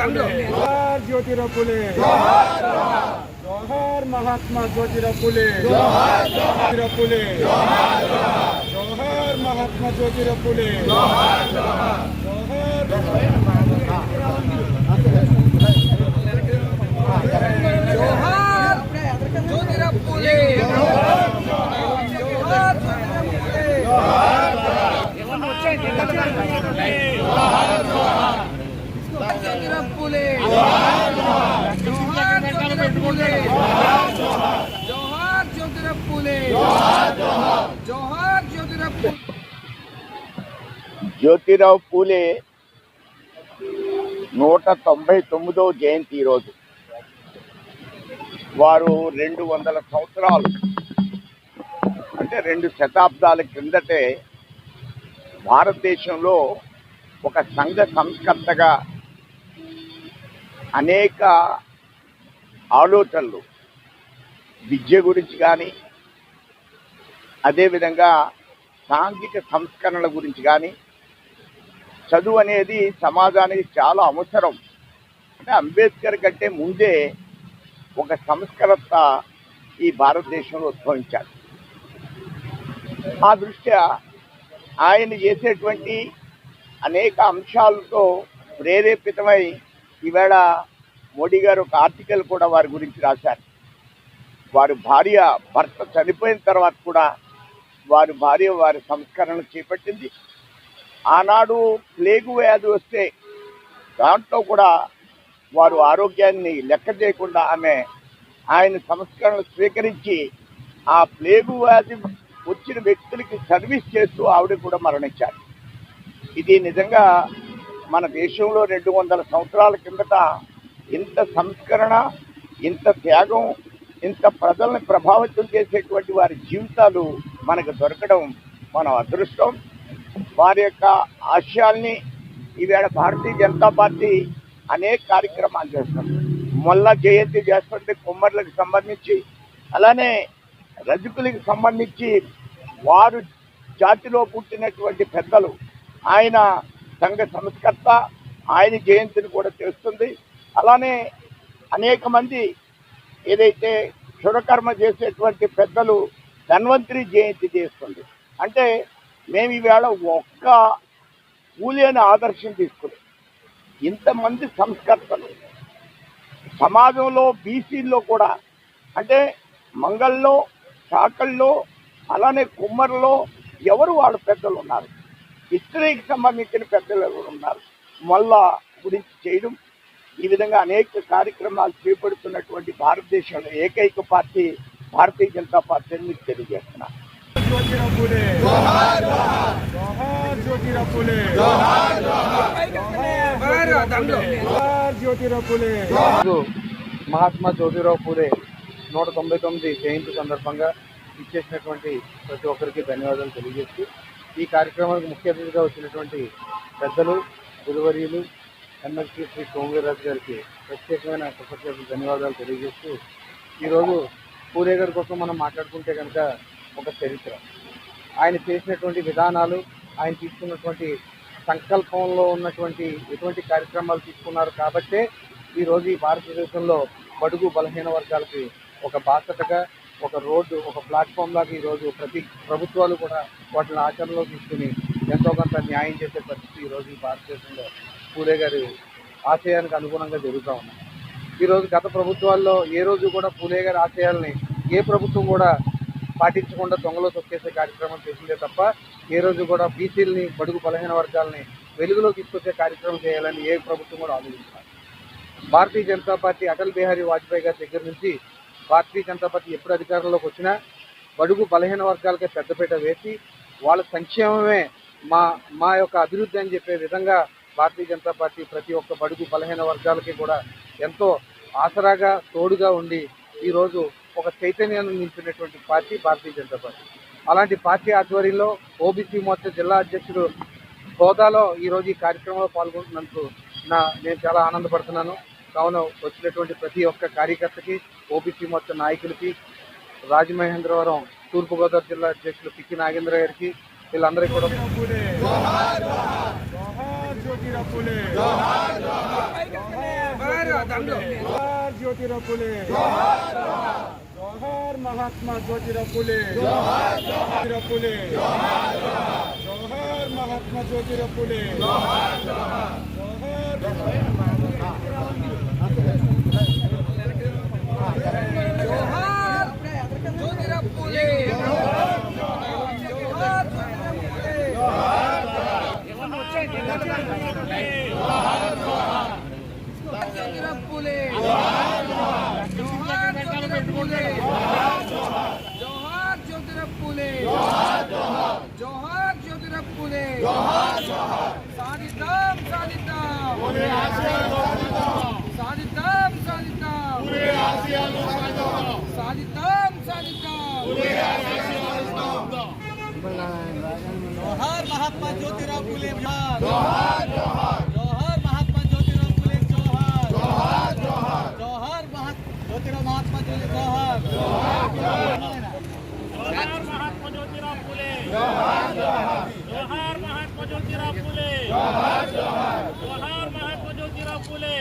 जोहार ज्योतिराव फुले, जोहार महात्मा ज्योतिराव फुले, ज्योतिराव फुले, जोहार महात्मा ज्योतिराव फुले, जोहार ज्योतिराव फुले, జ్యోతిరావు పూలే 199వ జయంతి రోజు. వారు 200 సంవత్సరాలు అంటే 2 శతాబ్దాల క్రిందటే భారతదేశంలో ఒక సంఘ సంస్కర్తగా అనేక ఆలోచనలు విద్య గురించి కానీ అదేవిధంగా సాంఘిక సంస్కరణల గురించి కానీ చదువు అనేది సమాజానికి చాలా అవసరం. అంటే అంబేద్కర్ కంటే ముందే ఒక సంస్కర్త ఈ భారతదేశంలో ఉద్భవించాడు. ఆ దృష్ట్యా ఆయన చేసేటువంటి అనేక అంశాలతో ప్రేరేపితమై ఈవేళ మోడీ గారు ఒక ఆర్టికల్ కూడా వారి గురించి రాశారు. వారి భర్త చనిపోయిన తర్వాత కూడా వారి సంస్కరణ చేపట్టింది. ఆనాడు ప్లేగు వ్యాధి వస్తే దాంట్లో కూడా వారు ఆరోగ్యాన్ని లెక్క చేయకుండా ఆయన సంస్కరణలు స్వీకరించి ఆ ప్లేగు వ్యాధి వచ్చిన వ్యక్తులకి సర్వీస్ చేస్తూ ఆవిడ కూడా మరణించారు. ఇది నిజంగా మన దేశంలో 200 సంవత్సరాల కిందట ఇంత సంస్కరణ, ఇంత త్యాగం, ఇంత ప్రజల్ని ప్రభావితం చేసేటువంటి వారి జీవితాలు మనకు దొరకడం మన అదృష్టం. వారి యొక్క ఆశయాల్ని ఈవేళ భారతీయ జనతా పార్టీ అనేక కార్యక్రమాలు చేస్తుంది. మొల్ల జయంతి చేస్తుంది కుమ్మర్లకు సంబంధించి, అలానే రజకులకు సంబంధించి వారు జాతిలో పుట్టినటువంటి పెద్దలు, ఆయన సంఘ సంస్కర్త, ఆయన జయంతిని కూడా చేస్తుంది. అలానే అనేక మంది ఏదైతే క్షురకర్మ చేసేటువంటి పెద్దలు ధన్వంతరి జయంతి చేస్తుంది. అంటే మేము ఈవేళ ఒక్క పూలేని ఆదర్శం తీసుకుని ఇంతమంది సంస్కర్తలు సమాజంలో బీసీల్లో కూడా, అంటే మంగళ్ళలో, చాకల్లో, అలానే కుమ్మర్లో ఎవరు వాళ్ళ పెద్దలు ఉన్నారు, ఇస్త్రీకి సంబంధించిన పెద్దలు ఎవరు ఉన్నారు, మళ్ళా గురించి చేయడం, ఈ విధంగా అనేక కార్యక్రమాలు చేపడుతున్నటువంటి భారతదేశంలో ఏకైక పార్టీ భారతీయ జనతా పార్టీ అని మీకు తెలియజేస్తున్నా. మహాత్మా జ్యోతిరావు పూలే 199 జయంతి సందర్భంగా ఇచ్చేసినటువంటి ప్రతి ఒక్కరికి ధన్యవాదాలు తెలియజేస్తూ, ఈ కార్యక్రమానికి ముఖ్య అతిథిగా వచ్చినటువంటి పెద్దలు గురువర్యులు ఎమ్మెల్సీ శ్రీ సోమవీర్రాజు గారికి ప్రత్యేకమైన కృతజ్ఞతలు ధన్యవాదాలు తెలియజేస్తూ, ఈరోజు పూలే గారి కోసం మనం మాట్లాడుకుంటే కనుక ఒక చరిత్ర, ఆయన చేసినటువంటి విధానాలు, ఆయన తీసుకున్నటువంటి సంకల్పంలో ఉన్నటువంటి ఎటువంటి కార్యక్రమాలు తీసుకున్నారు కాబట్టే ఈరోజు ఈ భారతదేశంలో బడుగు బలహీన వర్గాలకి ఒక బాసటగా, ఒక రోడ్డు, ఒక ప్లాట్ఫామ్ లాగా ఈరోజు ప్రతి ప్రభుత్వాలు కూడా వాటిని ఆచరణలో తీసుకుని ఎంతో కొంత న్యాయం చేసే పరిస్థితి ఈరోజు ఈ భారతదేశంలో పూలే గారి ఆశయానికి అనుగుణంగా జరుగుతూ ఉన్నాయి. ఈరోజు గత ప్రభుత్వాల్లో ఏ రోజు కూడా పూలే గారి ఆశయాల్ని ఏ ప్రభుత్వం కూడా పాటించకుండా దొంగలో తొక్కేసే కార్యక్రమం చేసిందే తప్ప ఏ రోజు కూడా బీసీలని, బడుగు బలహీన వర్గాలని వెలుగులో తీసుకొచ్చే కార్యక్రమం చేయాలని ఏ ప్రభుత్వం కూడా ఆలోచిస్తున్నారు. భారతీయ జనతా పార్టీ అటల్ బిహారీ వాజ్పేయి గారి దగ్గర నుంచి భారతీయ జనతా పార్టీ ఎప్పుడు అధికారంలోకి వచ్చినా బడుగు బలహీన వర్గాలకే పెద్దపీట వేసి వాళ్ళ సంక్షేమమే మా యొక్క అభివృద్ధి అని చెప్పే విధంగా భారతీయ జనతా పార్టీ ప్రతి ఒక్క బడుగు బలహీన వర్గాలకి కూడా ఎంతో ఆసరాగా, తోడుగా ఉండి ఈరోజు ఒక చైతన్యాన్ని నింపినటువంటి పార్టీ భారతీయ జనతా పార్టీ. అలాంటి పార్టీ ఆధ్వర్యంలో ఓబీసీ మోర్చా జిల్లా అధ్యక్షుడు హోదాలో ఈరోజు ఈ కార్యక్రమంలో పాల్గొంటున్నందుకు నేను చాలా ఆనందపడుతున్నాను. కావున వచ్చినటువంటి ప్రతి ఒక్క కార్యకర్తకి, ఓబీసీ మోర్చా నాయకులకి, రాజమహేంద్రవరం తూర్పుగోదావరి జిల్లా అధ్యక్షులు పిక్కి నాగేంద్ర గారికి, వీళ్ళందరికీ కూడా ज्योतिराव फुले जोहार ज्योतिराव फुले जोहार महात्मा ज्योतिराव फुले ज्योतिराव फुले जोहार महात्मा ज्योतिराव फुले సాధిద్దాం जोहार महात्मा ज्योतिराव फुले जोहार जोहार महात्मा ज्योतिराव फुले जोहार जोहार ज्योतिराव महात्मा फुले जोहार जोहार महात्मा ज्योतिराव फुले जोहार महात्मा ज्योतिराव फुले जोहार महात्मा ज्योतिराव फुले